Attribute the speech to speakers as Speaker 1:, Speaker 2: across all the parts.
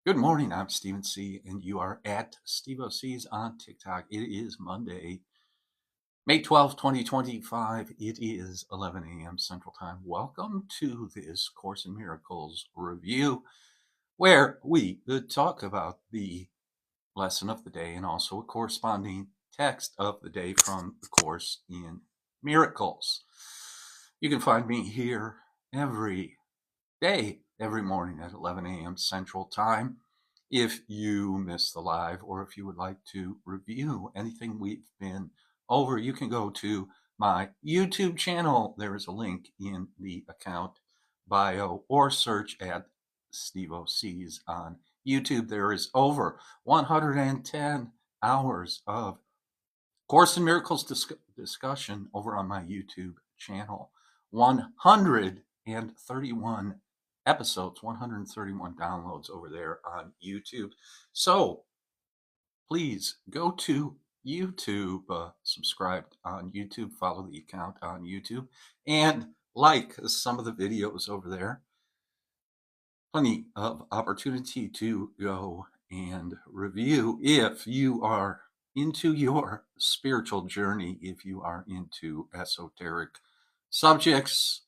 Speaker 1: Good morning. I'm Stephen C. and you are at Steve C's on TikTok. It is Monday, May 12th, 2025. It is 11 a.m. Central Time. Welcome to this Course in Miracles review, where we talk about the lesson of the day and also a corresponding text of the day from the Course in Miracles. You can find me here every day, every morning at 11 a.m. Central Time. If you missed the live or if you would like to review anything we've been over, you can go to my YouTube channel. There is a link in the account bio or search at Steve C's on YouTube. There is over 110 hours of Course in Miracles discussion over on my YouTube channel. 131 episodes, 131 downloads over there on YouTube. So please go to YouTube, subscribe on YouTube, follow the account on YouTube, and like some of the videos over there. Plenty of opportunity to go and review if you are into your spiritual journey, if you are into esoteric subjects,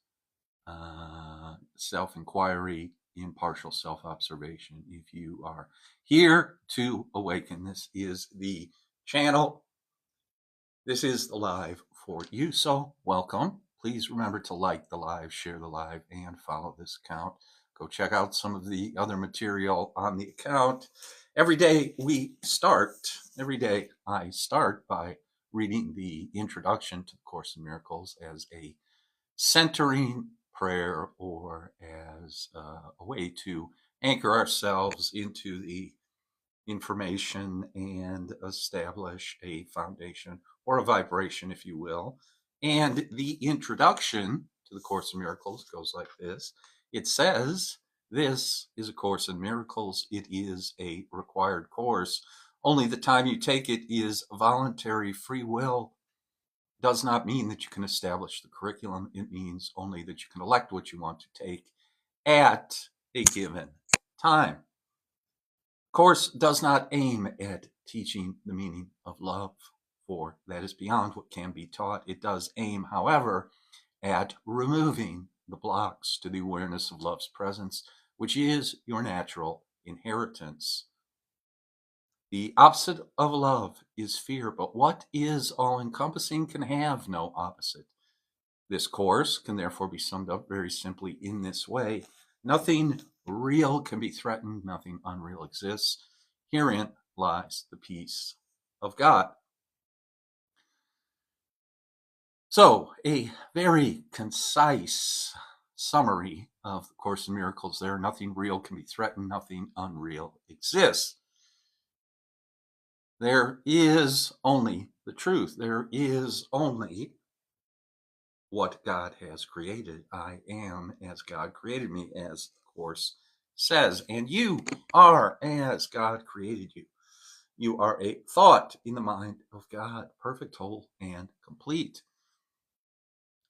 Speaker 1: self-inquiry, impartial self-observation. If you are here to awaken, this is the channel. This is the live for you. So welcome. Please remember to like the live, share the live, and follow this account. Go check out some of the other material on the account. Every day I start by reading the introduction to the Course in Miracles as a centering prayer or as a way to anchor ourselves into the information and establish a foundation or a vibration, if you will. And the introduction to the Course in Miracles goes like this. It says, "This is a Course in Miracles. It is a required course. Only the time you take it is voluntary. Free will does not mean that you can establish the curriculum. It means only that you can elect what you want to take at a given time. Course does not aim at teaching the meaning of love, for that is beyond what can be taught. It does aim, however, at removing the blocks to the awareness of love's presence, which is your natural inheritance. The opposite of love is fear, but what is all-encompassing can have no opposite. This course can therefore be summed up very simply in this way. Nothing real can be threatened. Nothing unreal exists. Herein lies the peace of God." So, a very concise summary of the Course in Miracles there. Nothing real can be threatened. Nothing unreal exists. There is only the truth. There is only what God has created. I am as God created me, as the Course says, and you are as God created you. You are a thought in the mind of God, perfect, whole, and complete.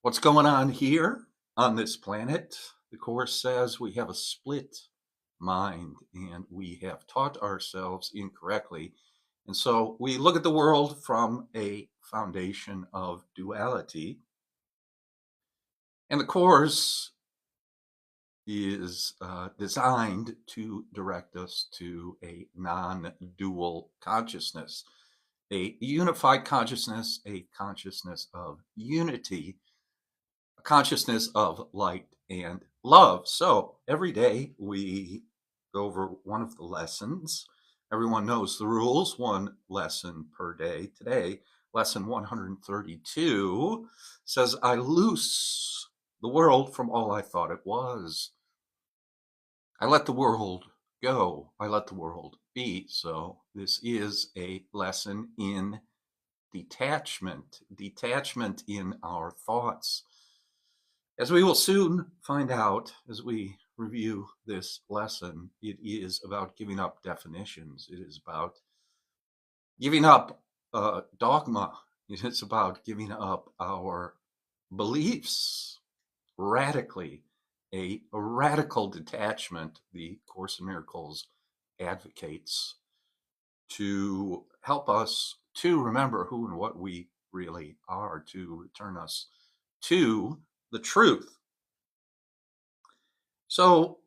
Speaker 1: What's going on here on this planet? The Course says we have a split mind and we have taught ourselves incorrectly. And so we look at the world from a foundation of duality. And the Course is designed to direct us to a non-dual consciousness, a unified consciousness, a consciousness of unity, a consciousness of light and love. So every day we go over one of the lessons. Everyone knows the rules, one lesson per day. Today, lesson 132 says, "I loose the world from all I thought it was. I let the world go. I let the world be." So this is a lesson in detachment in our thoughts. As we will soon find out as we review this lesson, it is about giving up definitions. It is about giving up dogma. It is about giving up our beliefs radically, a radical detachment. The Course in Miracles advocates to help us to remember who and what we really are, to return us to the truth. So,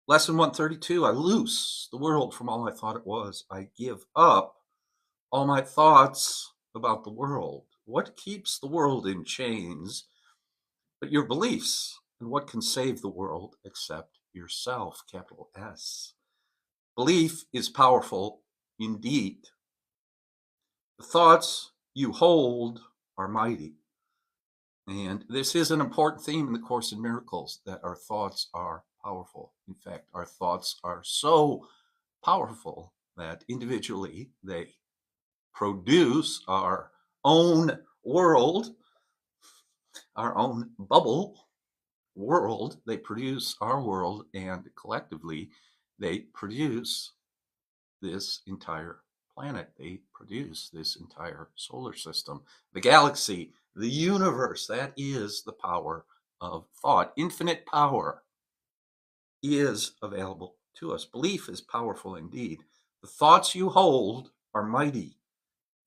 Speaker 1: lesson 132, I loose the world from all I thought it was. I give up all my thoughts about the world. What keeps the world in chains but your beliefs? And what can save the world except yourself, capital S? Belief is powerful indeed. The thoughts you hold are mighty. And this is an important theme in the Course in Miracles, that our thoughts are powerful. In fact, our thoughts are so powerful that individually they produce our own world, our own bubble world. They produce our world, and collectively they produce this entire planet. They produce this entire solar system, the galaxy, the universe. That is the power of thought. Infinite power is available to us. Belief is powerful indeed. The thoughts you hold are mighty,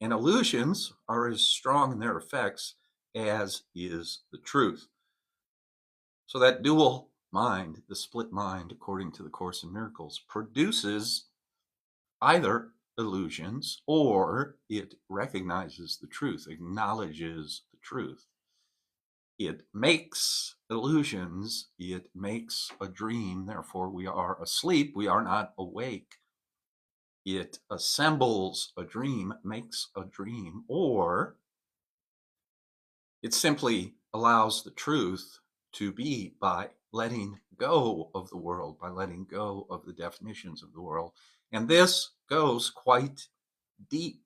Speaker 1: and illusions are as strong in their effects as is the truth. So that dual mind, the split mind, according to the Course in Miracles, produces either illusions, or it recognizes the truth, acknowledges the truth. It makes illusions, it makes a dream, therefore we are asleep, we are not awake. It assembles a dream, makes a dream, or it simply allows the truth to be by letting go of the world, by letting go of the definitions of the world. And this goes quite deep,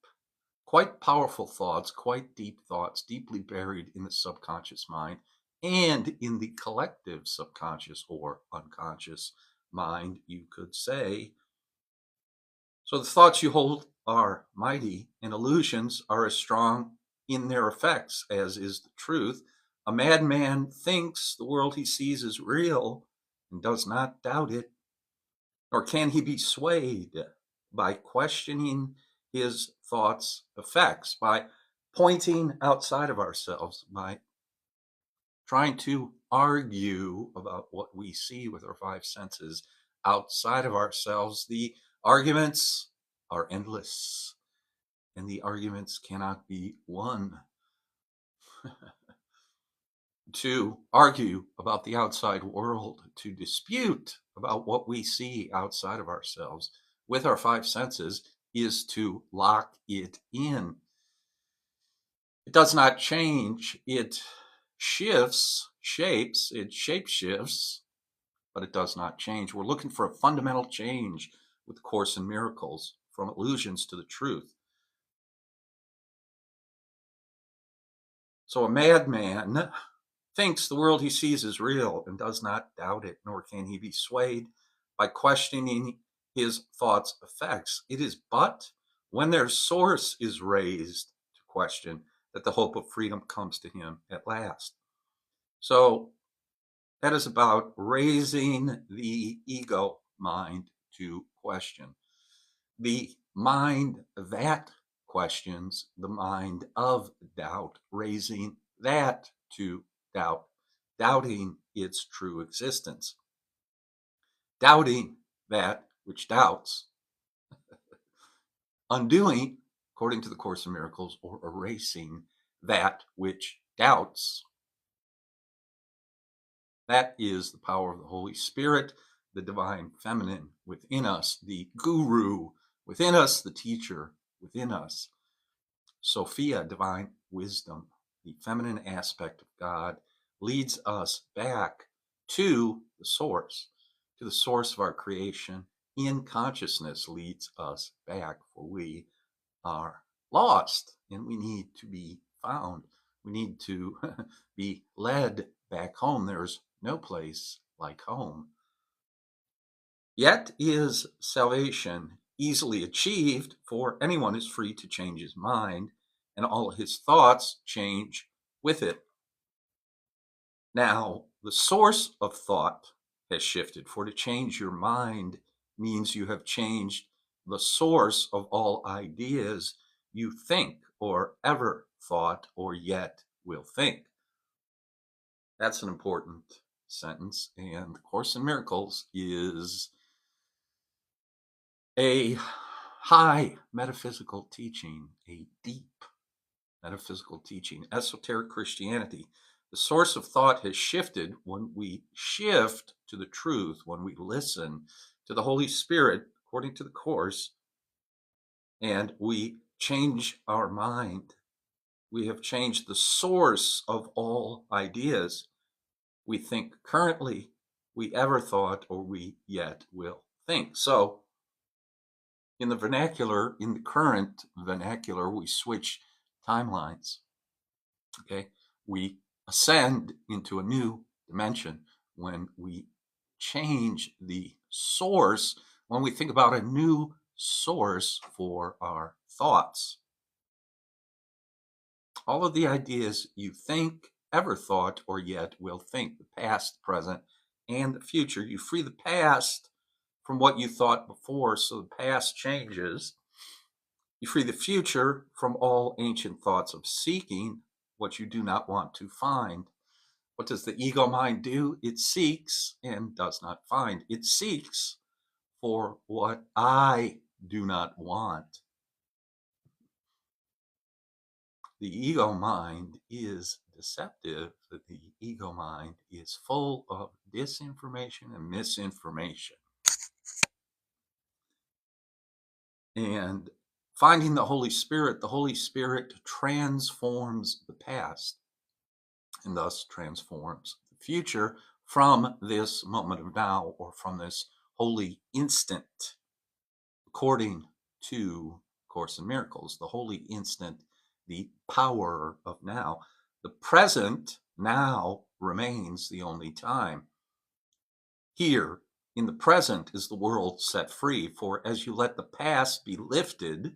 Speaker 1: quite powerful thoughts, quite deep thoughts, deeply buried in the subconscious mind and in the collective subconscious or unconscious mind, you could say. So the thoughts you hold are mighty, and illusions are as strong in their effects as is the truth. A madman thinks the world he sees is real and does not doubt it, nor can he be swayed by questioning his thoughts' effects, by pointing outside of ourselves, by trying to argue about what we see with our five senses outside of ourselves. The arguments are endless, and the arguments cannot be won. To argue about the outside world, to dispute about what we see outside of ourselves with our five senses, is to lock it in. It does not change. It shifts, shapes, it shape shifts, but it does not change. We're looking for a fundamental change with the Course in Miracles, from illusions to the truth. So a madman thinks the world he sees is real and does not doubt it, nor can he be swayed by questioning his thoughts' effects. It is but when their source is raised to question that the hope of freedom comes to him at last. So that is about raising the ego mind to question. The mind that questions, the mind of doubt, raising that to doubt, doubting its true existence, doubting that which doubts, undoing, according to the Course in Miracles, or erasing that which doubts. That is the power of the Holy Spirit, the divine feminine within us, the guru within us, the teacher within us. Sophia, divine wisdom, the feminine aspect of God, leads us back to the source of our creation. In consciousness leads us back, for we are lost and we need to be found. We need to be led back home. There's no place like home. Yet is salvation easily achieved, for anyone is free to change his mind, and all his thoughts change with it. Now, the source of thought has shifted, for to change your mind means you have changed the source of all ideas you think or ever thought or yet will think. That's an important sentence. And the Course in Miracles is a high metaphysical teaching, a deep metaphysical teaching, esoteric Christianity. The source of thought has shifted when we shift to the truth, when we listen to the Holy Spirit, according to the Course, and we change our mind. We have changed the source of all ideas we think currently, we ever thought, or we yet will think. So, in the vernacular, in the current vernacular, we switch timelines. Okay, we ascend into a new dimension when we change the source, when we think about a new source for our thoughts. All of the ideas you think, ever thought, or yet will think, the past, present, and the future. You free the past from what you thought before, so the past changes. You free the future from all ancient thoughts of seeking what you do not want to find. What does the ego mind do? It seeks and does not find. It seeks for what I do not want. The ego mind is deceptive. The ego mind is full of disinformation and misinformation. And finding the Holy Spirit transforms the past and thus transforms the future from this moment of now, or from this holy instant. According to Course in Miracles, the holy instant, the power of now. The present now remains the only time. Here, in the present, is the world set free, for as you let the past be lifted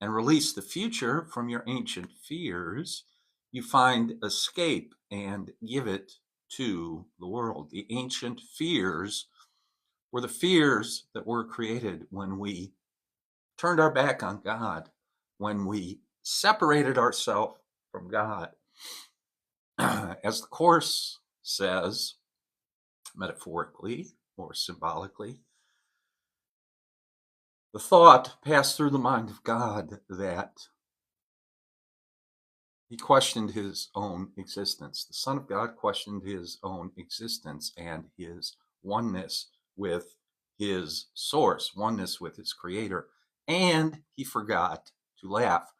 Speaker 1: and release the future from your ancient fears, you find escape and give it to the world. The ancient fears were the fears that were created when we turned our back on God, when we separated ourselves from God. As the Course says, metaphorically or symbolically, the thought passed through the mind of God that he questioned his own existence. The Son of God questioned his own existence and his oneness with his source, oneness with his creator, and he forgot to laugh.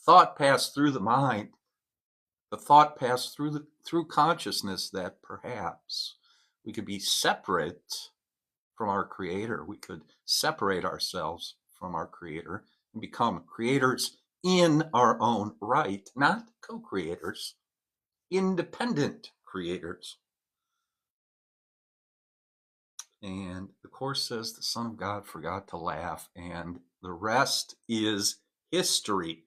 Speaker 1: Thought passed through the mind. The thought passed through consciousness that perhaps we could be separate from our creator. We could separate ourselves from our creator and become creators in our own right, not co-creators, independent creators. And the Course says the Son of God forgot to laugh, and the rest is history.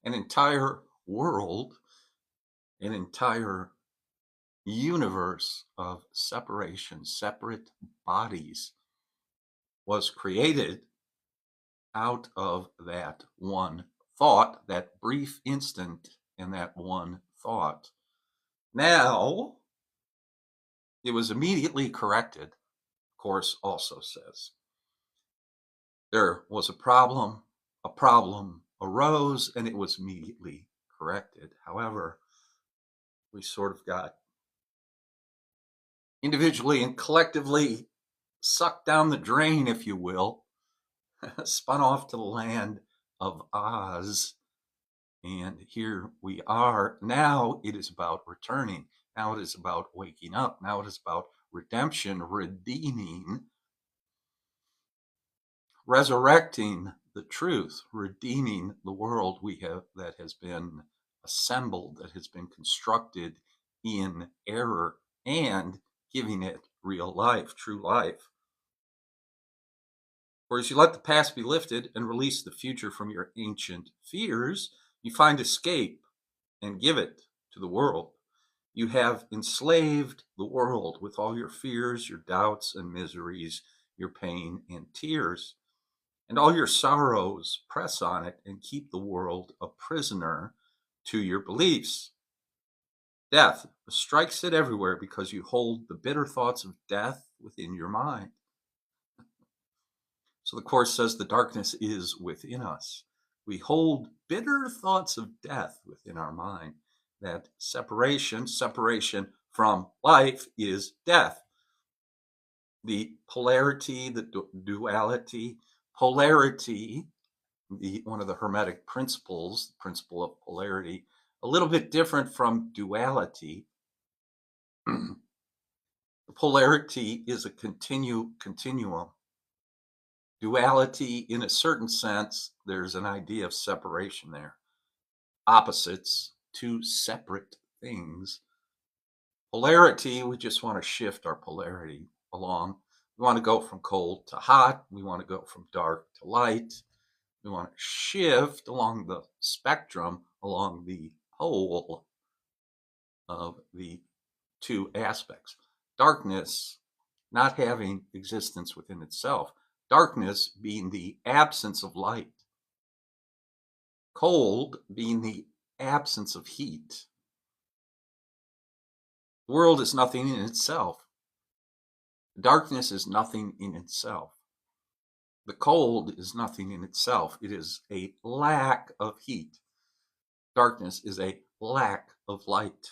Speaker 1: An entire world, an entire universe of separation, separate bodies, was created out of that one thought, that brief instant, and that one thought. Now, it was immediately corrected, Course also says. There was a problem arose, and it was immediately corrected. However, we sort of got individually and collectively sucked down the drain, if you will, spun off to the land of Oz. And here we are. Now it is about returning. Now it is about waking up. Now it is about redemption, redeeming, resurrecting the truth, redeeming the world that has been assembled, that has been constructed in error, and giving it real life, true life. For as you let the past be lifted and release the future from your ancient fears, you find escape and give it to the world. You have enslaved the world with all your fears, your doubts and miseries, your pain and tears. And all your sorrows press on it and keep the world a prisoner to your beliefs. Death strikes it everywhere because you hold the bitter thoughts of death within your mind. So the Course says the darkness is within us. We hold bitter thoughts of death within our mind. That separation from life is death. The polarity, the duality, polarity, one of the Hermetic principles, the principle of polarity, a little bit different from duality. The polarity is a continuum. Duality, in a certain sense, there's an idea of separation there. Opposites, two separate things. Polarity, we just want to shift our polarity along. We want to go from cold to hot. We want to go from dark to light. We want to shift along the spectrum, along the pole of the two aspects. Darkness not having existence within itself. Darkness being the absence of light. Cold being the absence of heat. The world is nothing in itself. Darkness is nothing in itself. The cold is nothing in itself. It is a lack of heat. Darkness is a lack of light.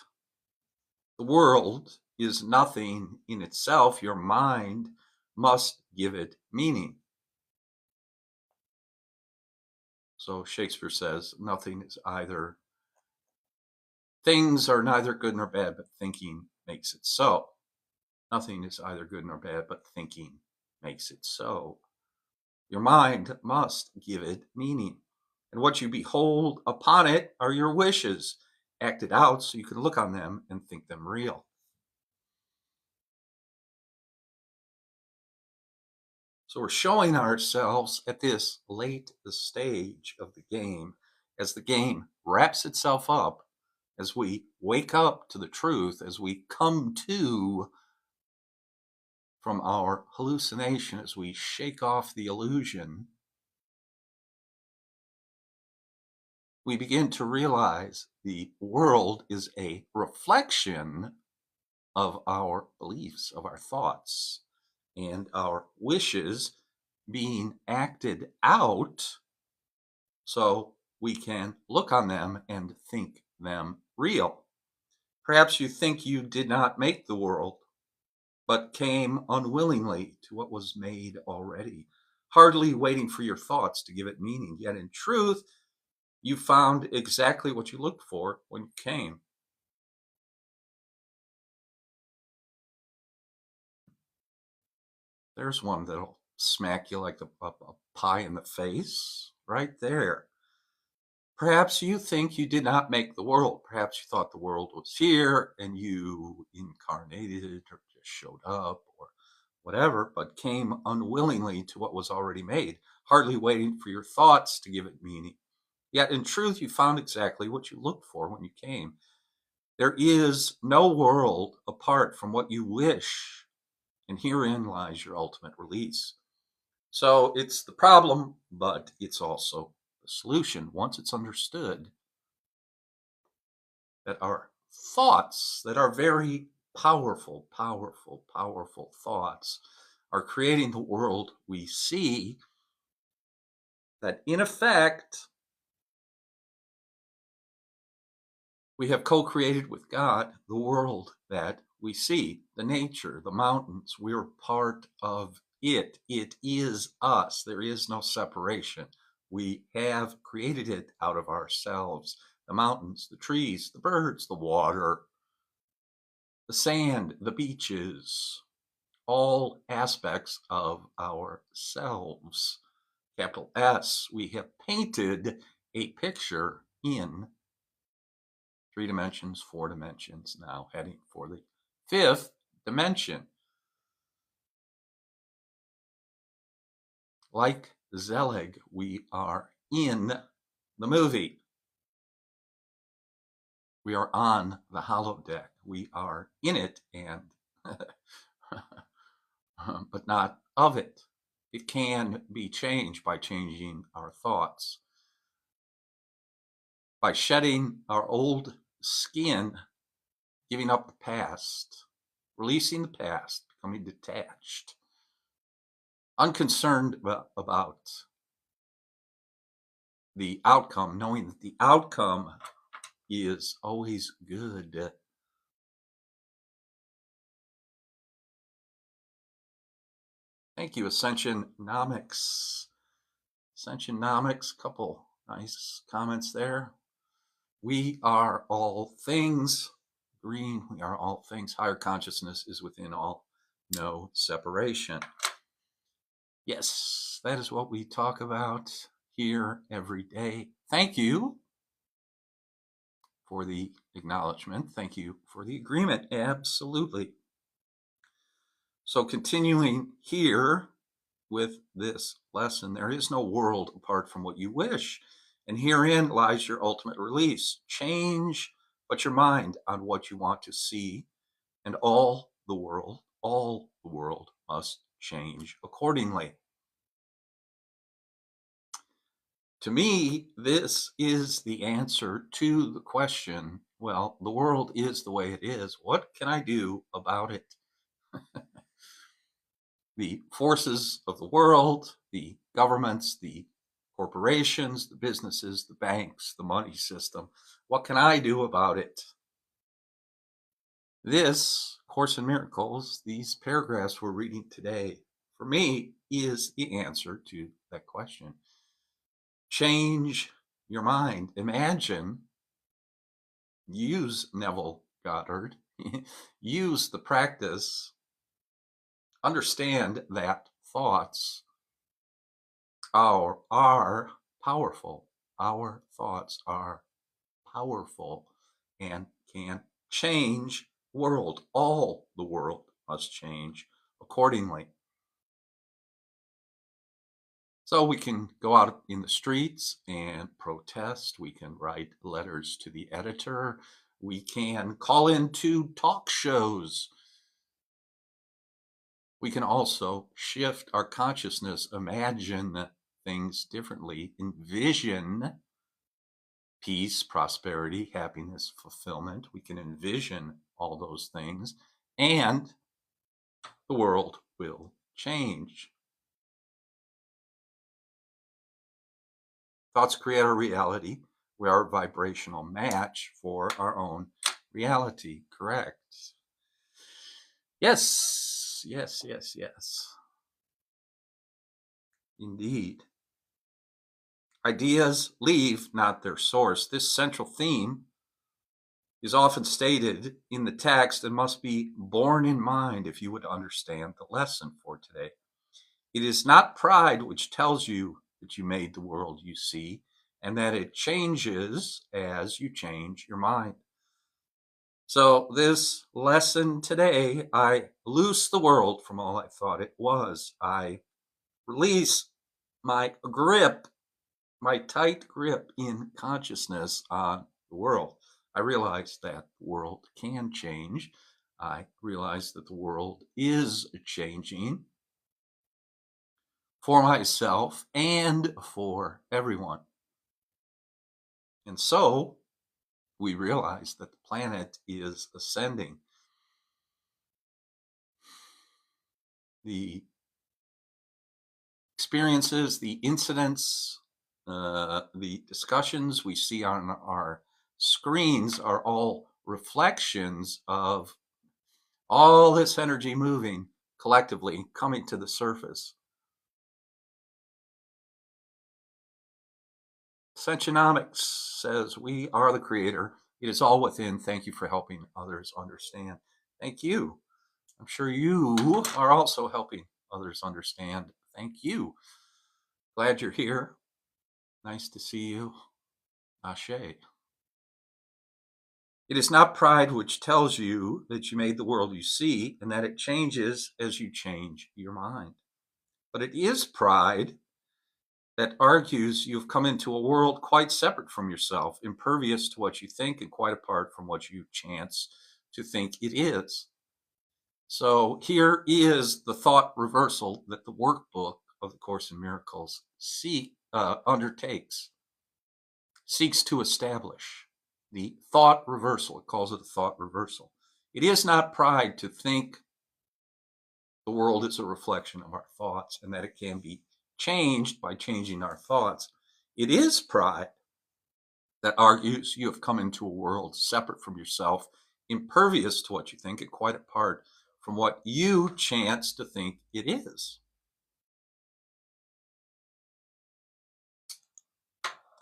Speaker 1: The world is nothing in itself. Your mind must give it meaning. So Shakespeare says, things are neither good nor bad, but thinking makes it so. Nothing is either good nor bad, but thinking makes it so. Your mind must give it meaning. And what you behold upon it are your wishes, acted out so you can look on them and think them real. So we're showing ourselves at this late stage of the game, as the game wraps itself up, as we wake up to the truth, as we come to from our hallucination, as we shake off the illusion, we begin to realize the world is a reflection of our beliefs, of our thoughts, and our wishes being acted out so we can look on them and think them real. Perhaps you think you did not make the world, but came unwillingly to what was made already, hardly waiting for your thoughts to give it meaning. Yet in truth, you found exactly what you looked for when you came. There's one that'll smack you like a pie in the face right there. Perhaps you think you did not make the world. Perhaps you thought the world was here and you incarnated or just showed up or whatever, but came unwillingly to what was already made, hardly waiting for your thoughts to give it meaning. Yet in truth, you found exactly what you looked for when you came. There is no world apart from what you wish, and herein lies your ultimate release. So it's the problem, but it's also the solution once it's understood that our thoughts, that are very powerful, powerful, powerful thoughts, are creating the world we see, that in effect, we have co-created with God the world that we see, the nature, the mountains. We're part of it. It is us. There is no separation. We have created it out of ourselves. The mountains, the trees, the birds, the water, the sand, the beaches, all aspects of ourselves. Capital S, we have painted a picture in 3 dimensions, 4 dimensions, now heading for the 5th dimension. Like Zelig, we are in the movie. We are on the holodeck. We are in it, and but not of it. It can be changed by changing our thoughts, by shedding our old skin, giving up the past, releasing the past, becoming detached, unconcerned about the outcome, knowing that the outcome is always good. Thank you, Ascensionomics. Ascensionomics, couple nice comments there. We are all things. Green, we are all things. Higher consciousness is within all, no separation. Yes, that is what we talk about here every day. Thank you for the acknowledgement. Thank you for the agreement. Absolutely. So, continuing here with this lesson, there is no world apart from what you wish. And herein lies your ultimate release. Change but your mind on what you want to see, and all the world must change accordingly. To me, this is the answer to the question, well, the world is the way it is. What can I do about it? The forces of the world, the governments, the corporations, the businesses, the banks, the money system. What can I do about it? This Course in Miracles, these paragraphs we're reading today, for me, is the answer to that question. Change your mind. Imagine, use Neville Goddard, use the practice, understand that thoughts are powerful. Our thoughts are powerful and can change world. All the world must change accordingly. So we can go out in the streets and protest. We can write letters to the editor. We can call into talk shows. We can also shift our consciousness, imagine things differently, envision peace, prosperity, happiness, fulfillment. We can envision all those things, and the world will change. Thoughts create our reality. We are a vibrational match for our own reality. Correct. Yes, yes, yes, yes. Indeed. Ideas leave not their source. This central theme is often stated in the text and must be borne in mind if you would understand the lesson for today. It is not pride which tells you that you made the world you see and that it changes as you change your mind. So this lesson today, I loose the world from all I thought it was. I release my grip, my tight grip in consciousness on the world. I realize that the world can change. I realize that the world is changing for myself and for everyone. And so we realize that the planet is ascending. The experiences, the incidents, the discussions we see on our screens are all reflections of all this energy moving collectively, coming to the surface. Ascensionomics says we are the creator. It is all within. Thank you for helping others understand. Thank you. I'm sure you are also helping others understand. Thank you. Glad you're here. Nice to see you. Ashe. It is not pride which tells you that you made the world you see and that it changes as you change your mind. But it is pride that argues you've come into a world quite separate from yourself, impervious to what you think and quite apart from what you chance to think it is. So here is the thought reversal that the workbook of the Course in Miracles undertakes, seeks to establish. The thought reversal, it calls it a thought reversal. It is not pride to think the world is a reflection of our thoughts and that it can be changed by changing our thoughts. It is pride that argues you have come into a world separate from yourself, impervious to what you think and quite apart from what you chance to think it is.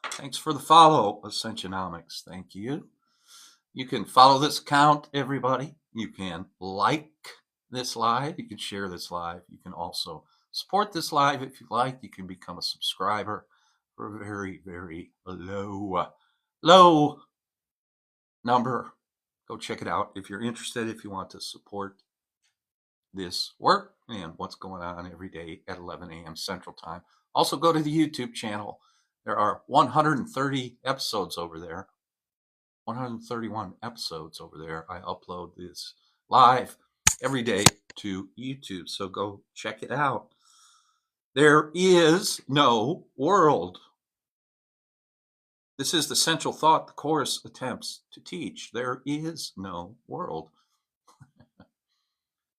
Speaker 1: Thanks for the follow, Ascensionomics. Thank you. You can follow this account, everybody. You can like this live. You can share this live. You can also support this live if you like. You can become a subscriber for a very, very low number. Go check it out if you're interested, if you want to support this work and what's going on every day at 11 a.m. Central Time. Also, go to the YouTube channel. There are 130 episodes over there. 131 episodes over there. I upload this live every day to YouTube, so go check it out. There is no world. This is the central thought the Course attempts to teach. There is no world.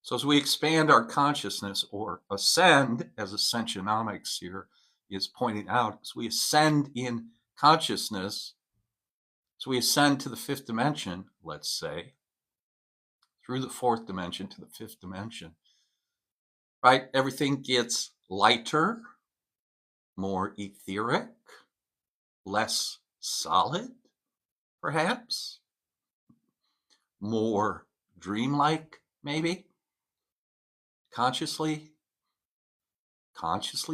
Speaker 1: So as we expand our consciousness, or ascend, as Ascensionomics here is pointing out, as we ascend in consciousness, as we ascend to the fifth dimension, let's say, through the fourth dimension to the fifth dimension, right? Everything gets lighter, more etheric, less solid, perhaps, more dreamlike, maybe, consciously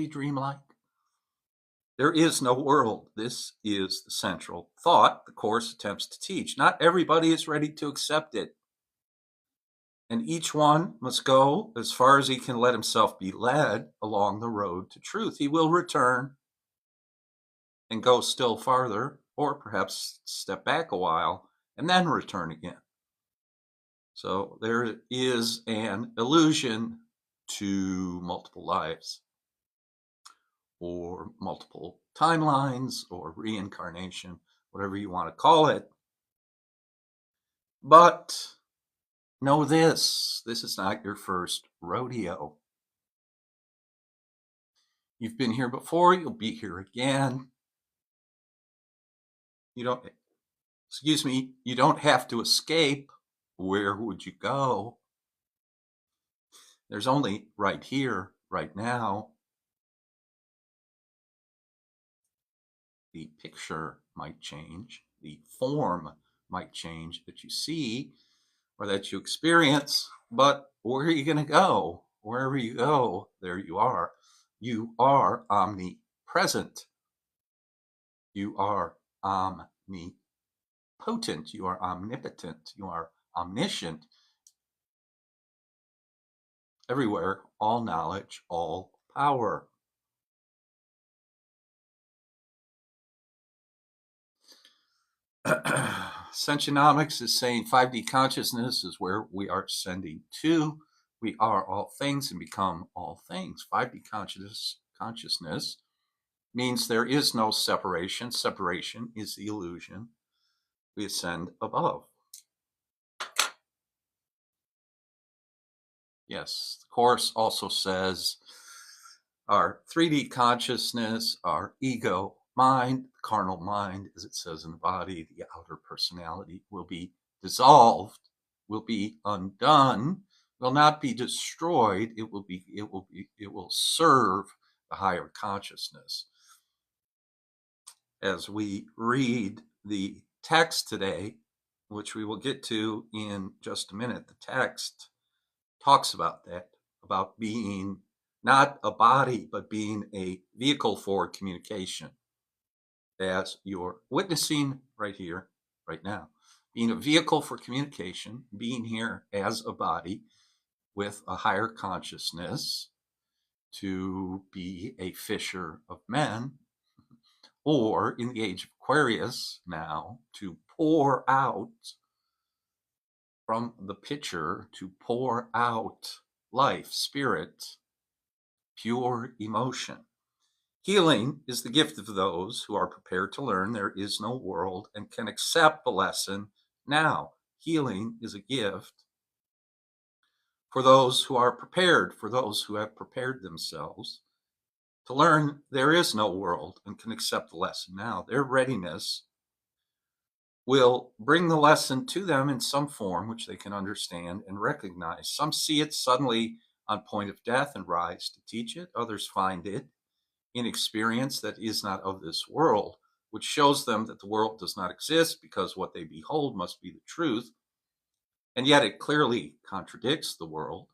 Speaker 1: dreamlike. There is no world. This is the central thought the Course attempts to teach. Not everybody is ready to accept it. And each one must go as far as he can let himself be led along the road to truth. He will return and go still farther, or perhaps step back a while and then return again. So there is an illusion to multiple lives, or multiple timelines, or reincarnation, whatever you want to call it. But know this is not your first rodeo. You've been here before, you'll be here again. You don't have to escape. Where would you go? There's only right here, right now. The picture might change, the form might change that you see or that you experience, but where are you going to go? Wherever you go, there you are. You are omnipresent. You are omnipotent. You are omnipotent. You are omniscient. Everywhere, all knowledge, all power. Ascensionomics is saying 5D consciousness is where we are ascending to. We are all things and become all things. 5D consciousness means there is no separation. Separation is the illusion. We ascend above. Yes, the Course also says our 3D consciousness, our ego mind, carnal mind, as it says in the body, the outer personality, will be dissolved, will be undone, will not be destroyed. It will serve the higher consciousness. As we read the text today, which we will get to in just a minute, the text talks about that, about being not a body, but being a vehicle for communication, as you're witnessing right here, right now. Being a vehicle for communication, being here as a body with a higher consciousness, to be a fisher of men, or in the age of Aquarius now, to pour out from the pitcher, to pour out life, spirit, pure emotion. Healing is the gift of those who are prepared to learn there is no world and can accept the lesson now. Healing is a gift for those who are prepared, for those who have prepared themselves to learn there is no world and can accept the lesson now. Their readiness will bring the lesson to them in some form which they can understand and recognize. Some see it suddenly on point of death and rise to teach it. Others find it in experience that is not of this world, which shows them that the world does not exist because what they behold must be the truth. And yet it clearly contradicts the world.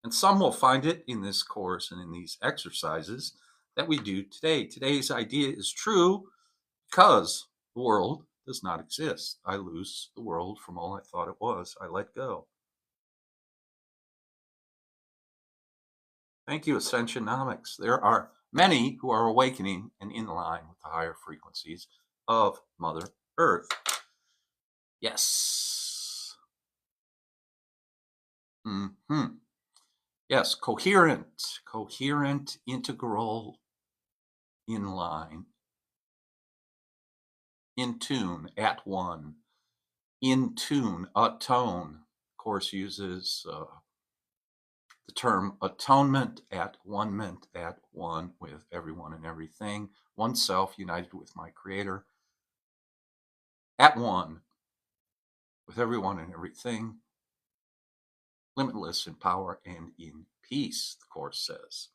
Speaker 1: And some will find it in this course and in these exercises that we do today. Today's idea is true because the world does not exist. I lose the world from all I thought it was. I let go. Thank you, Ascensionomics. There are many who are awakening and in line with the higher frequencies of Mother Earth. Yes. Yes, coherent, integral, in line, in tune, at one, in tune, atone. Of course, uses the term atonement, at one with everyone and everything, oneself united with my Creator, at one with everyone and everything, limitless in power and in peace, the Course says.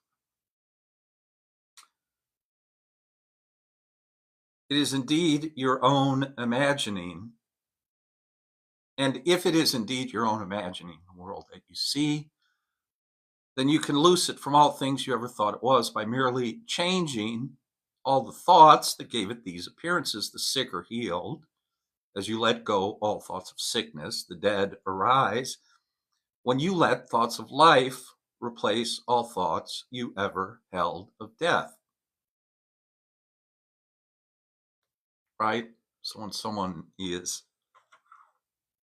Speaker 1: It is indeed your own imagining. And if it is indeed your own imagining, the world that you see, then you can loose it from all things you ever thought it was by merely changing all the thoughts that gave it these appearances. The sick are healed. As you let go all thoughts of sickness, the dead arise. When you let thoughts of life replace all thoughts you ever held of death. Right? So when someone is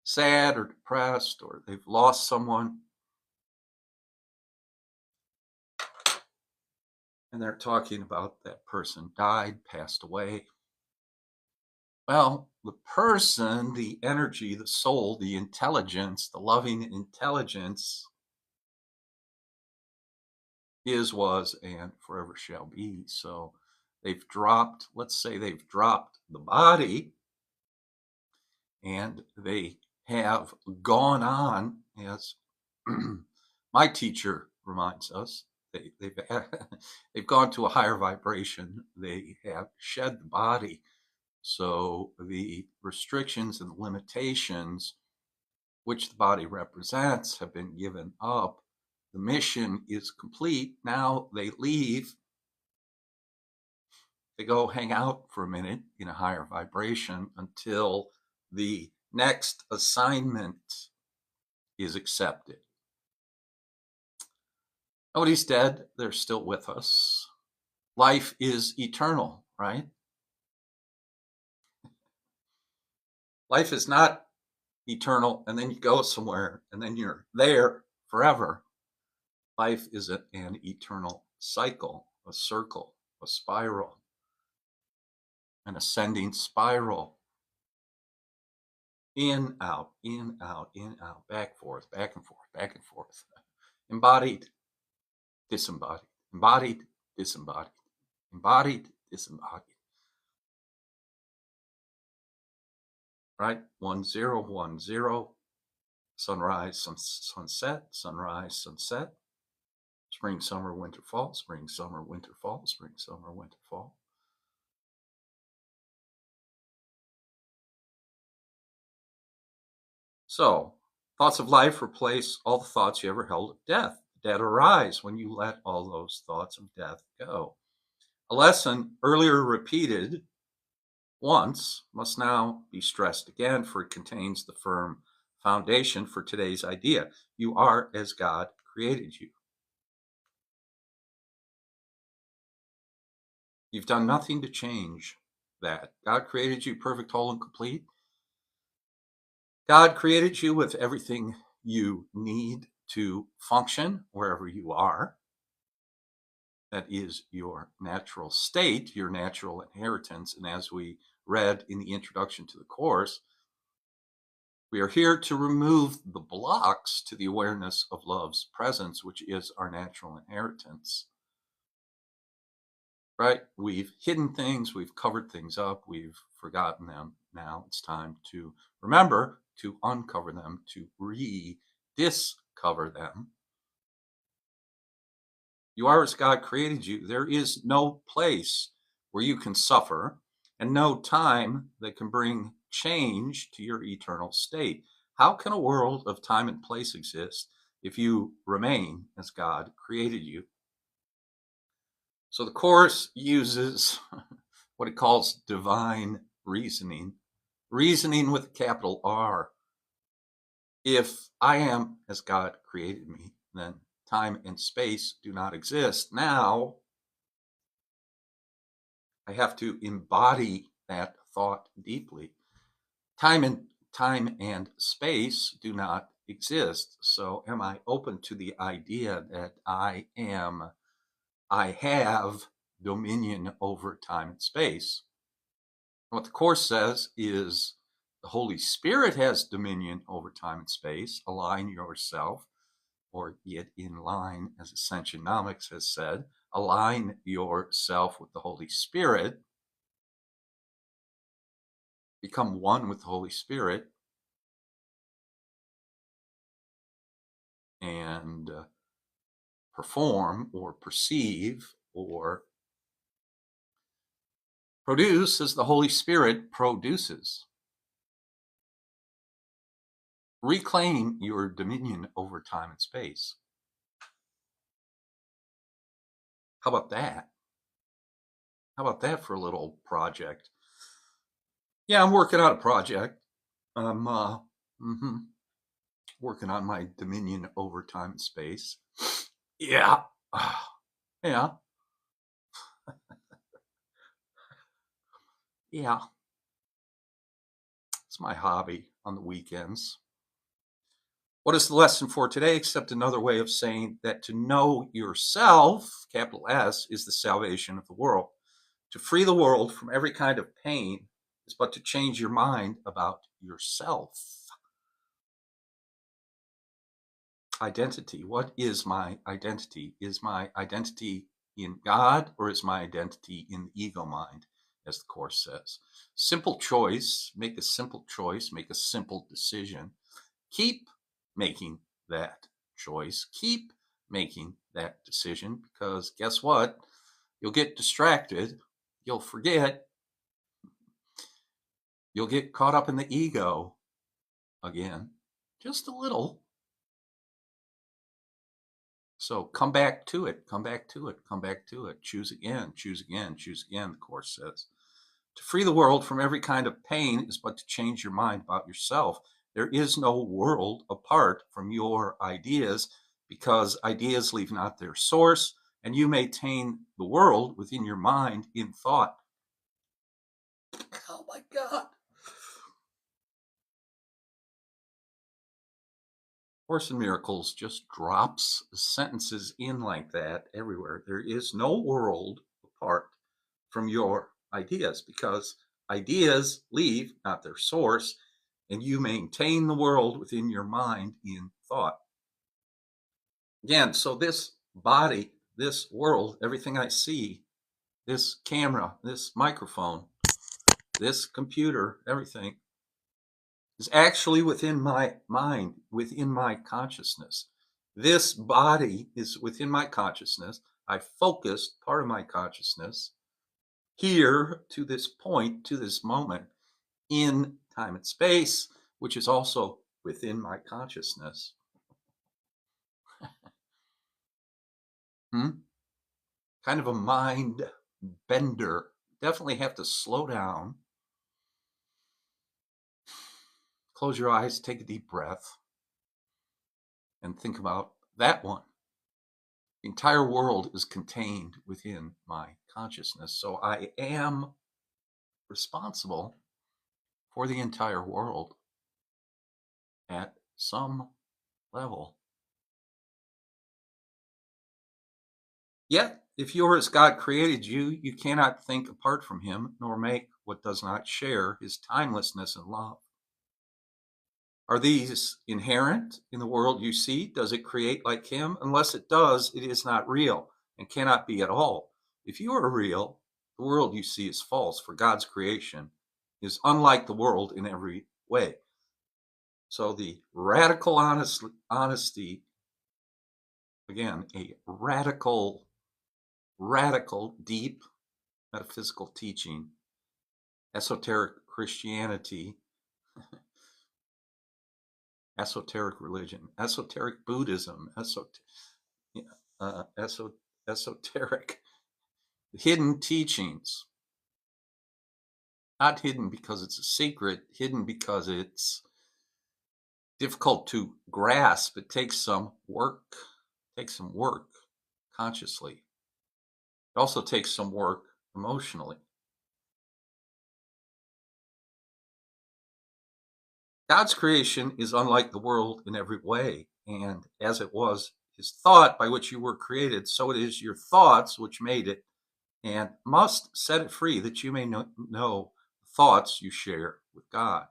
Speaker 1: sad or depressed or they've lost someone, and they're talking about that person died, passed away. Well, the person, the energy, the soul, the intelligence, the loving intelligence is, was, and forever shall be. So they've dropped, let's say they've dropped the body and they have gone on, as my teacher reminds us, they've gone to a higher vibration. They have shed the body. So the restrictions and limitations which the body represents have been given up. The mission is complete. Now they leave. They go hang out for a minute in a higher vibration until the next assignment is accepted. Nobody's dead. They're still with us. Life is eternal, right? Life is not eternal and then you go somewhere and then you're there forever. Life is an eternal cycle, a circle, a spiral, an ascending spiral. In, out, in, out, in, out, back, forth, back and forth, back and forth. Embodied, disembodied, embodied, disembodied, embodied, disembodied. Right? 1, 0, 1, 0. Sunrise, sunset, sunrise, sunset. Spring, summer, winter, fall, spring, summer, winter, fall, spring, summer, winter, fall. So, thoughts of life replace all the thoughts you ever held of death. Dead arise when you let all those thoughts of death go. A lesson earlier repeated once must now be stressed again, for it contains the firm foundation for today's idea. You are as God created you. You've done nothing to change that. God created you perfect, whole, and complete. God created you with everything you need to function wherever you are. That is your natural state, your natural inheritance. And as we read in the introduction to the course, we are here to remove the blocks to the awareness of love's presence, which is our natural inheritance. Right? We've hidden things, we've covered things up, we've forgotten them. Now it's time to remember, to uncover them, to rediscover them. You are as God created you. There is no place where you can suffer and no time that can bring change to your eternal state. How can a world of time and place exist if you remain as God created you? So the Course uses what it calls divine reasoning, reasoning with a capital R. If I am as God created me, then time and space do not exist. Now, I have to embody that thought deeply. Time and space do not exist. So am I open to the idea that I have dominion over time and space? What the Course says is the Holy Spirit has dominion over time and space. Align yourself, or get in line, as Ascensionomics has said. Align yourself with the Holy Spirit. Become one with the Holy Spirit. And perform or perceive or produce as the Holy Spirit produces. Reclaim your dominion over time and space. How about that? How about that for a little project? Yeah, I'm working on a project. I'm working on my dominion over time and space. Yeah. Yeah. Yeah. It's my hobby on the weekends. What is the lesson for today except another way of saying that to know yourself, capital S, is the salvation of the world. To free the world from every kind of pain is but to change your mind about yourself. Identity. What is my identity? Is my identity in God, or is my identity in the ego mind, as the Course says? Simple choice. Make a simple choice. Make a simple decision. Keep making that choice. Keep making that decision, because guess what? You'll get distracted. You'll forget. You'll get caught up in the ego again, just a little. So come back to it. Come back to it. Come back to it. Choose again. Choose again. Choose again, the Course says. To free the world from every kind of pain is but to change your mind about yourself. There is no world apart from your ideas, because ideas leave not their source, and you maintain the world within your mind in thought. Oh my God. Course in Miracles just drops sentences in like that everywhere. There is no world apart from your ideas, because ideas leave not their source, and you maintain the world within your mind in thought. Again, so this body, this world, everything I see, this camera, this microphone, this computer, everything is actually within my mind, within my consciousness. This body is within my consciousness. I focused part of my consciousness here to this point, to this moment in time and space, which is also within my consciousness. Kind of a mind bender. Definitely have to slow down, close your eyes, take a deep breath, and think about that one. The entire world is contained within my consciousness. So I am responsible for the entire world at some level. Yet, if you are as God created you, you cannot think apart from him, nor make what does not share his timelessness and love. Are these inherent in the world you see? Does it create like him? Unless it does, it is not real and cannot be at all. If you are real, the world you see is false, for God's creation is unlike the world in every way. So the radical honesty, again, a radical, deep metaphysical teaching, esoteric Christianity, esoteric religion, esoteric Buddhism, esoteric hidden teachings. Not hidden because it's a secret, hidden because it's difficult to grasp. It takes some work. Consciously. It also takes some work emotionally. God's creation is unlike the world in every way, and as it was his thought by which you were created, so it is your thoughts which made it, and must set it free that you may know the thoughts you share with God.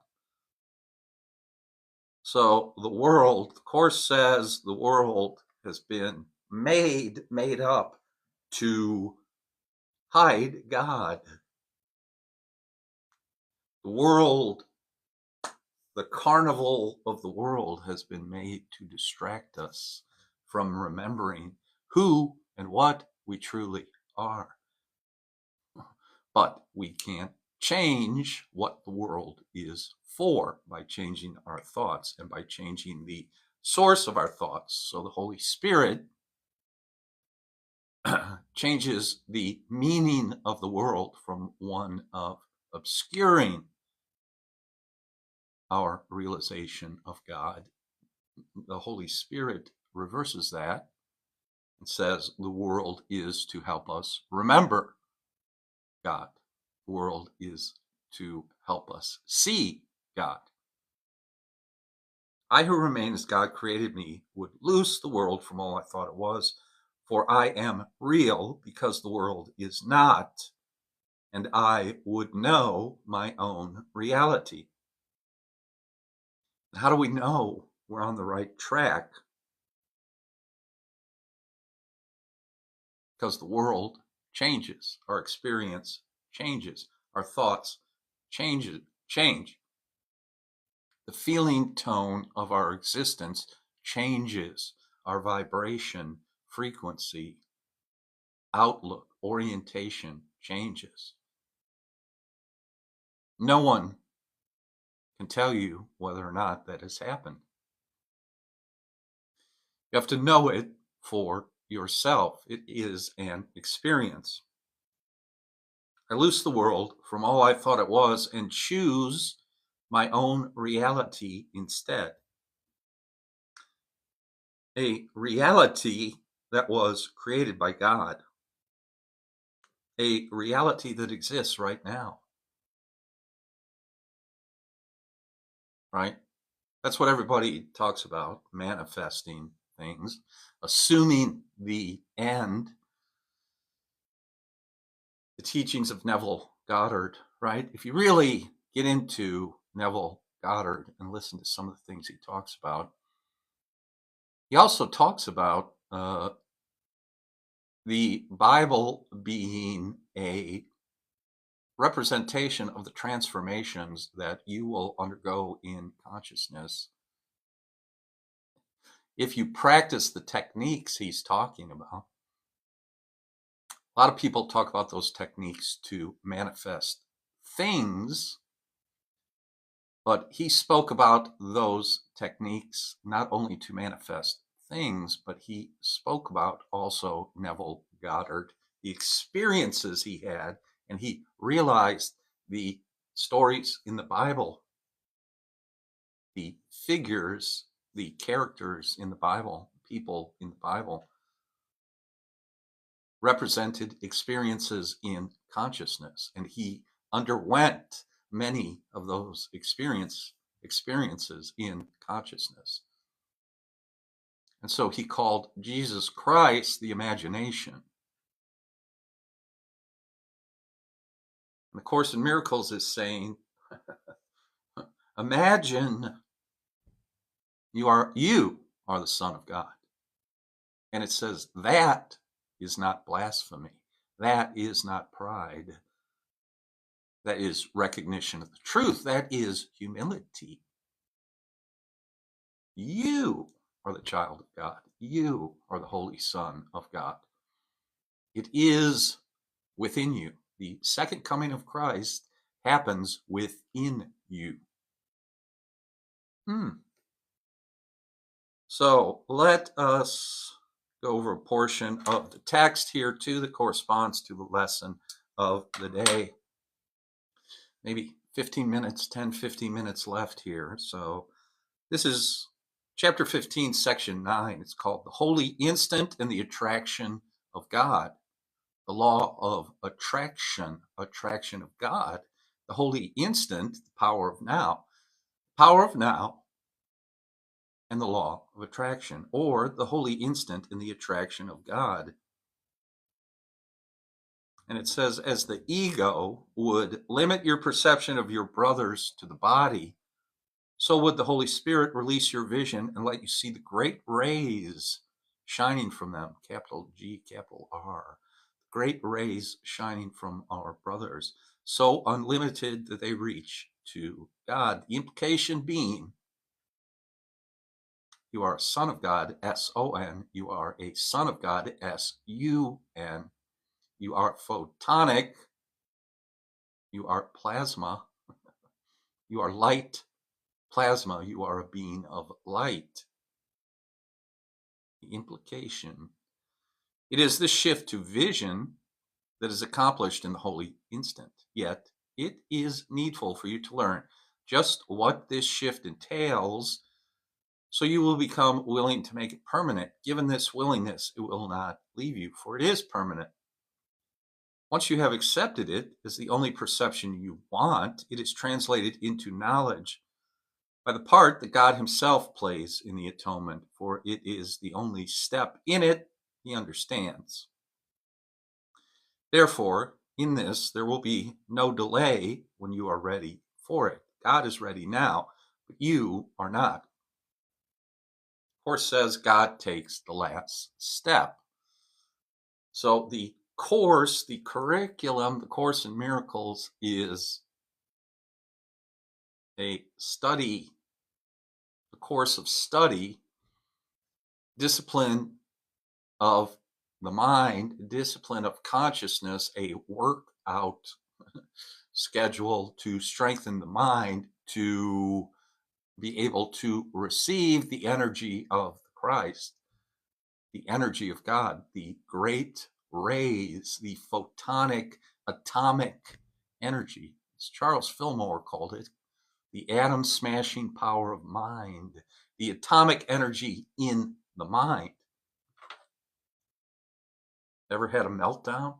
Speaker 1: So the world, the Course says the world has been made up to hide God. The world, the carnival of the world has been made to distract us from remembering who and what we truly are. But we can't change what the world is for by changing our thoughts and by changing the source of our thoughts. So the Holy Spirit changes the meaning of the world from one of obscuring our realization of God. The Holy Spirit reverses that and says the world is to help us remember God. The world is to help us see God. I who remain as God created me would loose the world from all I thought it was, for I am real because the world is not, and I would know my own reality. How do we know we're on the right track? Because the world changes, our experience changes, our thoughts change. The feeling tone of our existence changes, our vibration, frequency, outlook, orientation changes. No one can tell you whether or not that has happened. You have to know it for yourself. It is an experience. I loose the world from all I thought it was and choose my own reality instead. A reality that was created by God. A reality that exists right now. Right? That's what everybody talks about, manifesting things, assuming the end. The teachings of Neville Goddard, right? If you really get into Neville Goddard and listen to some of the things he talks about, he also talks about the Bible being a representation of the transformations that you will undergo in consciousness if you practice the techniques he's talking about. A lot of people talk about those techniques to manifest things, but he spoke about those techniques not only to manifest things, but he spoke about also Neville Goddard, the experiences he had, and he realized the stories in the Bible, the figures, the characters in the Bible, people in the Bible represented experiences in consciousness, and he underwent many of those experiences in consciousness. And so he called Jesus Christ the imagination. And the Course in Miracles is saying, imagine you are the Son of God. And it says that is not blasphemy. That is not pride. That is recognition of the truth. That is humility. You are the child of God. You are the Holy Son of God. It is within you. The second coming of Christ happens within you. So let us go over a portion of the text here too that corresponds to the lesson of the day. Maybe 15 minutes, 10, 15 minutes left here. So this is chapter 15, section 9. It's called The Holy Instant and the Attraction of God. The law of attraction of God. The holy instant, the power of now, and the law of attraction, or the holy instant in the attraction of God. And it says, as the ego would limit your perception of your brothers to the body, so would the Holy Spirit release your vision and let you see the great rays shining from them, capital G, capital R, great rays shining from our brothers, so unlimited that they reach to God. The implication being, you are a son of God, S-O-N. You are a son of God, S-U-N. You are photonic. You are plasma. You are light plasma. You are a being of light. The implication. It is this shift to vision that is accomplished in the holy instant. Yet it is needful for you to learn just what this shift entails, so you will become willing to make it permanent. Given this willingness, it will not leave you, for it is permanent. Once you have accepted it as the only perception you want, it is translated into knowledge by the part that God himself plays in the atonement, for it is the only step in it he understands. Therefore, in this, there will be no delay when you are ready for it. God is ready now, but you are not. Course says God takes the last step. So the course, the curriculum, the Course in Miracles is a study, a course of study, discipline of the mind, discipline of consciousness, a workout schedule to strengthen the mind, to be able to receive the energy of Christ, the energy of God, the great rays, the photonic atomic energy, as Charles Fillmore called it, the atom smashing power of mind, the atomic energy in the mind. Ever had a meltdown?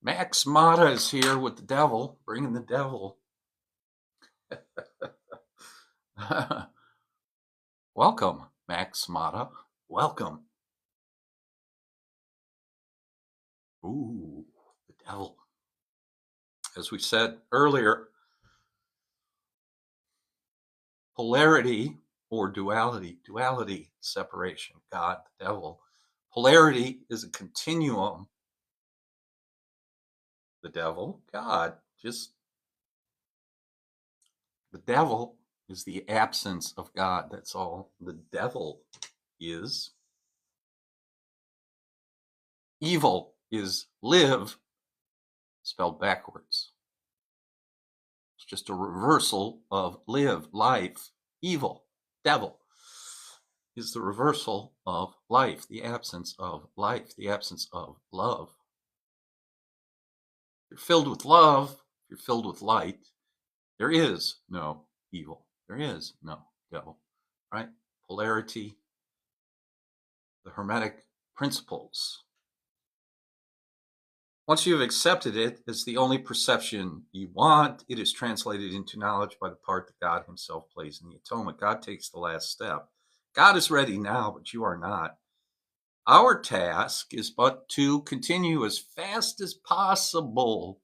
Speaker 1: Max Mata is here with the devil, bringing the devil. Welcome, Max Mata. Welcome. Ooh, the devil. As we said earlier, polarity or duality, separation, God, the devil. Polarity is a continuum. The devil, God, just the devil is the absence of God. That's all the devil is. Evil is live, spelled backwards. It's just a reversal of live, life. Evil, devil, is the reversal of life, the absence of life, the absence of love. You're filled with love, you're filled with light. There is no evil. There is no devil, right? Polarity, the Hermetic principles. Once you have accepted it as the only perception you want, it is translated into knowledge by the part that God himself plays in the atonement. God takes the last step. God is ready now, but you are not. Our task is but to continue as fast as possible.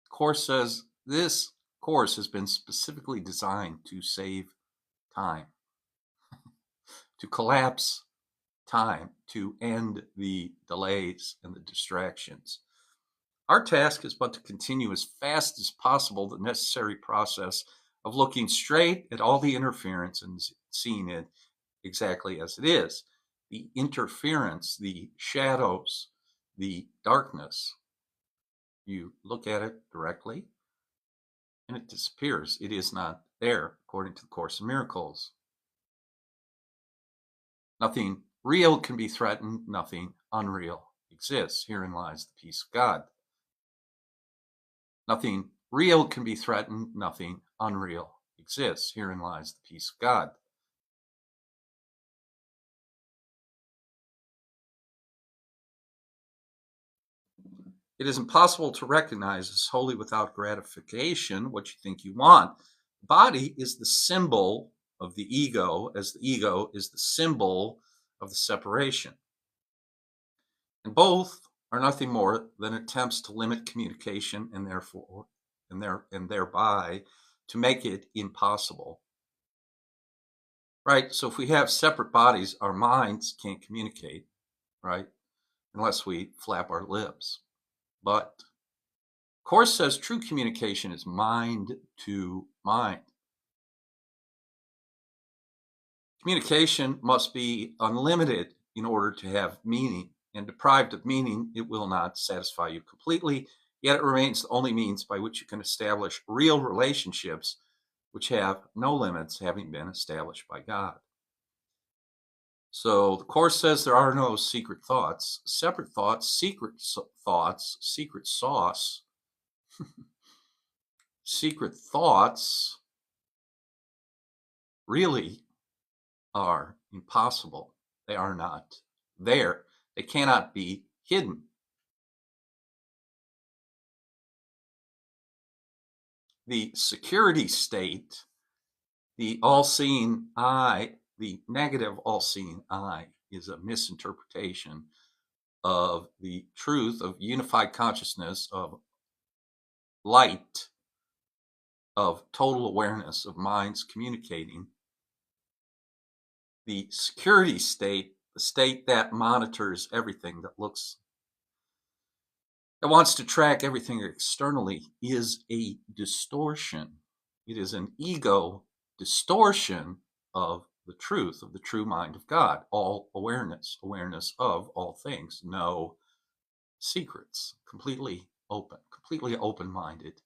Speaker 1: The Course says this course has been specifically designed to save time, to collapse time, to end the delays and the distractions. Our task is but to continue as fast as possible the necessary process of looking straight at all the interference and seeing it exactly as it is. The interference, the shadows, the darkness, you look at it directly and it disappears. It is not there, according to the Course in Miracles. Nothing real can be threatened, nothing unreal exists. Herein lies the peace of God. Nothing real can be threatened, nothing unreal exists. Herein lies the peace of God. It is impossible to recognize as wholly without gratification what you think you want. The body is the symbol of the ego, as the ego is the symbol of the separation. And both are nothing more than attempts to limit communication and therefore and thereby to make it impossible. Right? So if we have separate bodies, our minds can't communicate, right? Unless we flap our lips. But Course says true communication is mind to mind. Communication must be unlimited in order to have meaning, and deprived of meaning, it will not satisfy you completely, yet it remains the only means by which you can establish real relationships which have no limits, having been established by God. So the Course says there are no secret thoughts, separate thoughts, secret sauce. Secret thoughts really are impossible. They are not there. They cannot be hidden. The security state, the all-seeing eye, the negative all-seeing eye, is a misinterpretation of the truth of unified consciousness, of light, of total awareness, of minds communicating. The security state, the state that monitors everything, that wants to track everything externally, is a distortion. It is an ego distortion of the truth, of the true mind of God. All awareness, awareness of all things, no secrets, completely open-minded.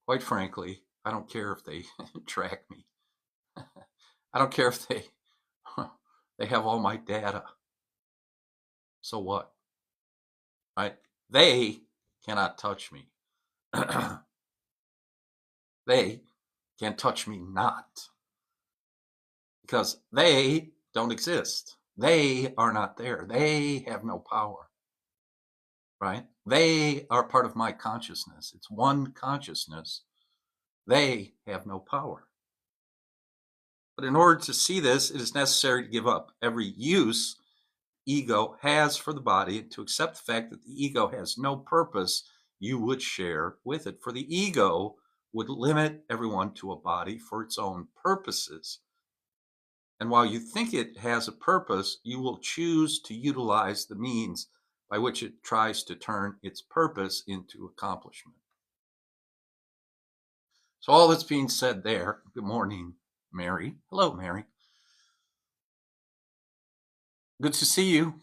Speaker 1: Quite frankly, I don't care if they track me. I don't care if they have all my data. So what? Right? They cannot touch me. They can touch me not, because they don't exist. They are not there. They have no power. Right? They are part of my consciousness. It's one consciousness. They have no power. But in order to see this, it is necessary to give up every use ego has for the body, and to accept the fact that the ego has no purpose you would share with it. For the ego would limit everyone to a body for its own purposes. And while you think it has a purpose, you will choose to utilize the means by which it tries to turn its purpose into accomplishment. So all that's being said there, good morning, Mary. Hello, Mary. Good to see you.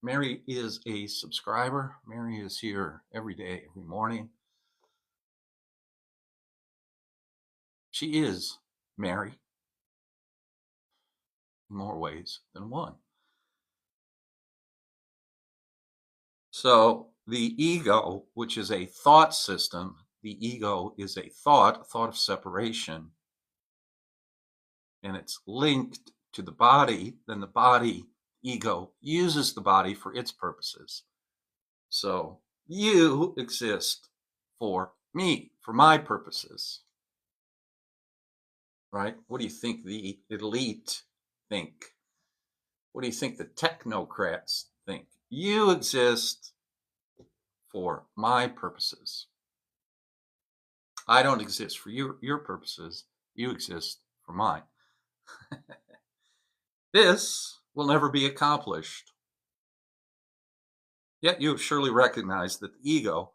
Speaker 1: Mary is a subscriber. Mary is here every day, every morning. She is Mary in more ways than one. So the ego, which is a thought system, the ego is a thought of separation. and it's linked to the body, then the body, ego, uses the body for its purposes. So you exist for me, for my purposes, right? What do you think the elite think? What do you think the technocrats think? You exist for my purposes. I don't exist for your purposes. You exist for mine. This will never be accomplished. Yet you have surely recognized that the ego,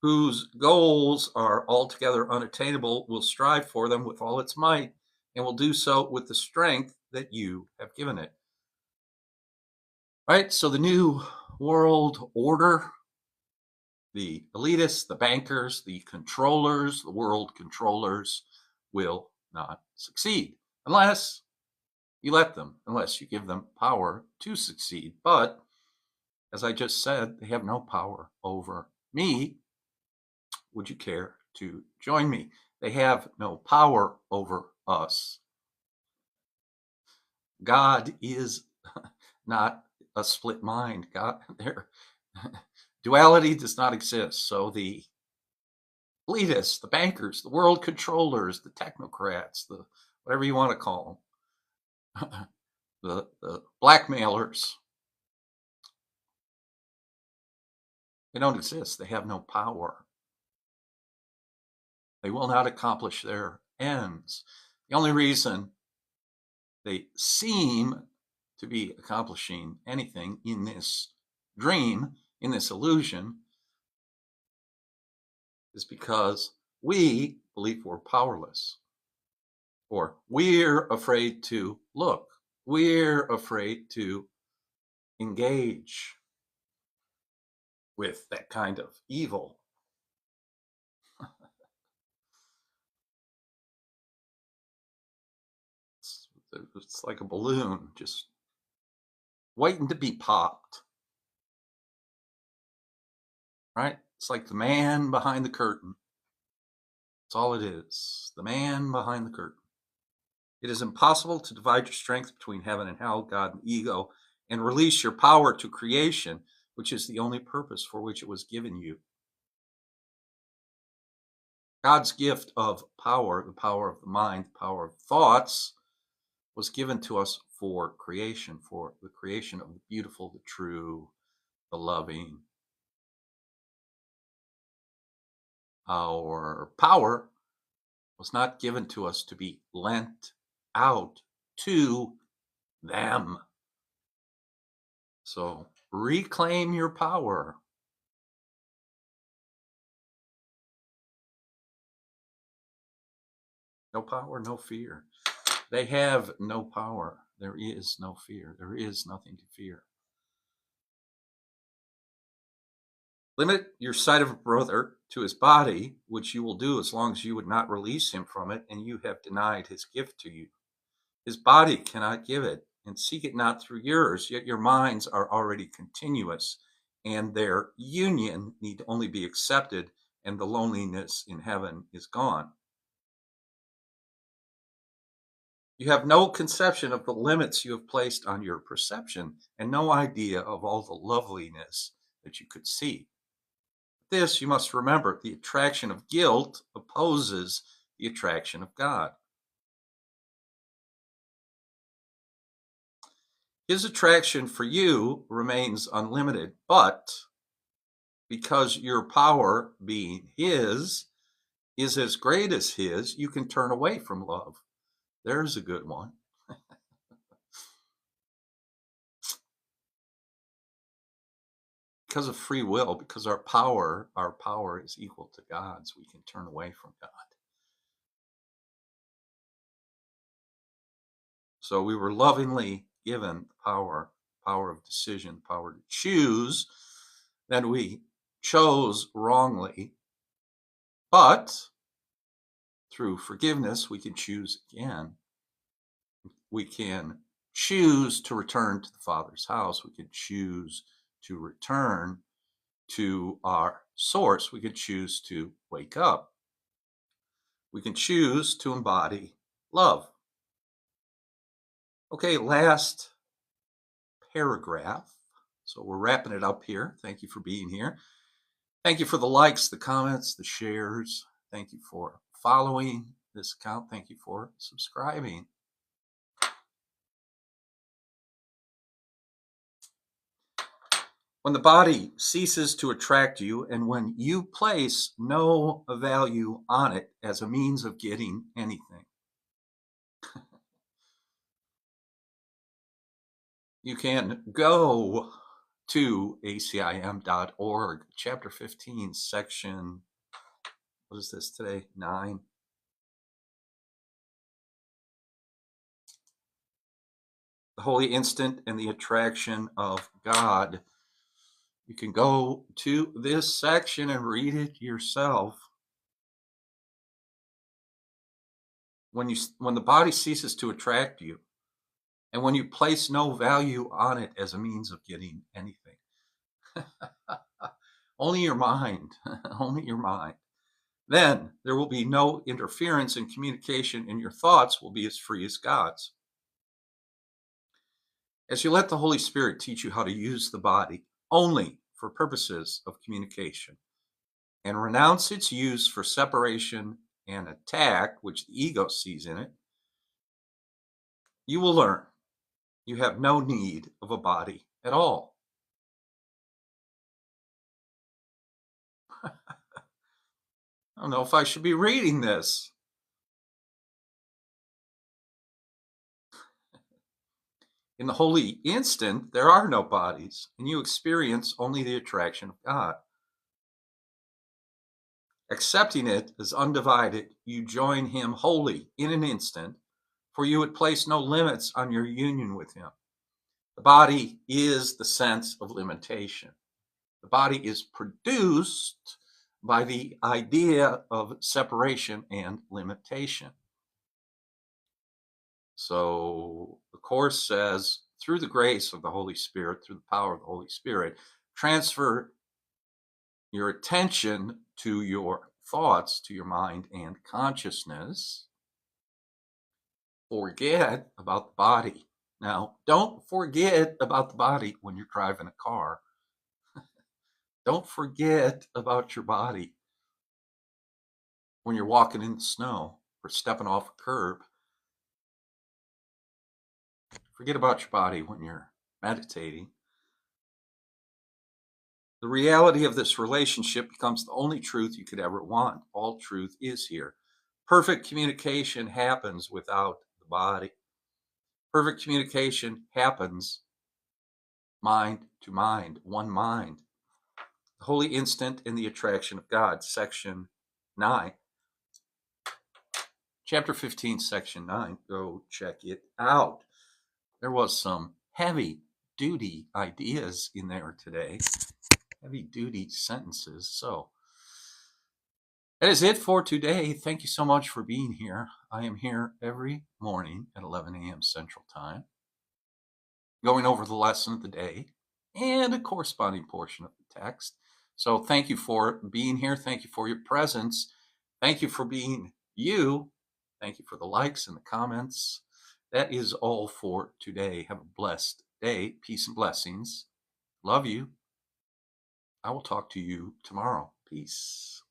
Speaker 1: whose goals are altogether unattainable, will strive for them with all its might and will do so with the strength that you have given it. Right? So the new world order, the elitists, the bankers, the controllers, the world controllers will not succeed unless you let them, unless you give them power to succeed. But as I just said, they have no power over me. Would you care to join me? They have no power over us. God is not a split mind. God, there, duality does not exist. So the elitists, the bankers, the world controllers, the technocrats, the whatever you want to call them, the blackmailers, they don't exist. They have no power. They will not accomplish their ends. The only reason they seem to be accomplishing anything in this dream, in this illusion, is because we believe we're powerless, or we're afraid to look, we're afraid to engage with that kind of evil. It's like a balloon just waiting to be popped, right? It's like the man behind the curtain. That's all it is, the man behind the curtain. It is impossible to divide your strength between heaven and hell, God and ego, and release your power to creation, which is the only purpose for which it was given you. God's gift of power, the power of the mind, the power of thoughts, was given to us for creation, for the creation of the beautiful, the true, the loving. Our power was not given to us to be lent out to them. So reclaim your power. No power, no fear. They have no power. There is no fear. There is nothing to fear. Limit your sight of a brother to his body, which you will do as long as you would not release him from it, and you have denied his gift to you. His body cannot give it, and seek it not through yours, yet your minds are already continuous, and their union need only be accepted, and the loneliness in heaven is gone. You have no conception of the limits you have placed on your perception, and no idea of all the loveliness that you could see. This you must remember: the attraction of guilt opposes the attraction of God. His attraction for you remains unlimited, but because your power, being his, is as great as his, you can turn away from love. There's a good one. Because of free will, because our power is equal to God's, we can turn away from God. So we were lovingly given power of decision, power to choose. Then we chose wrongly, but through forgiveness, we can choose again. We can choose to return to the Father's house. We can choose to return to our source. We can choose to wake up. We can choose to embody love. Okay, last paragraph. So we're wrapping it up here. Thank you for being here. Thank you for the likes, the comments, the shares. Thank you for following this account. Thank you for subscribing. When the body ceases to attract you and when you place no value on it as a means of getting anything, you can go to acim.org, chapter 15, section, what is this today? 9. The holy instant and the attraction of God. You can go to this section and read it yourself. When the body ceases to attract you, and when you place no value on it as a means of getting anything, only your mind, only your mind, then there will be no interference in communication, and your thoughts will be as free as God's. As you let the Holy Spirit teach you how to use the body only for purposes of communication and renounce its use for separation and attack, which the ego sees in it, you will learn you have no need of a body at all. I don't know if I should be reading this. In the holy instant, there are no bodies, and you experience only the attraction of God. Accepting it as undivided, you join Him wholly in an instant, for you would place no limits on your union with Him. The body is the sense of limitation. The body is produced by the idea of separation and limitation. So the Course says, through the grace of the Holy Spirit, through the power of the Holy Spirit, transfer your attention to your thoughts, to your mind and consciousness. Forget about the body. Now, don't forget about the body when you're driving a car. Don't forget about your body when you're walking in the snow or stepping off a curb. Forget about your body when you're meditating. The reality of this relationship becomes the only truth you could ever want. All truth is here. Perfect communication happens without the body. Perfect communication happens mind to mind, one mind. The holy instant in the attraction of God, section 9. Chapter 15, section 9. Go check it out. There was some heavy duty ideas in there today. Heavy duty sentences. So that is it for today. Thank you so much for being here. I am here every morning at 11 a.m. Central Time, going over the lesson of the day and a corresponding portion of the text. So thank you for being here. Thank you for your presence. Thank you for being you. Thank you for the likes and the comments. That is all for today. Have a blessed day. Peace and blessings. Love you. I will talk to you tomorrow. Peace.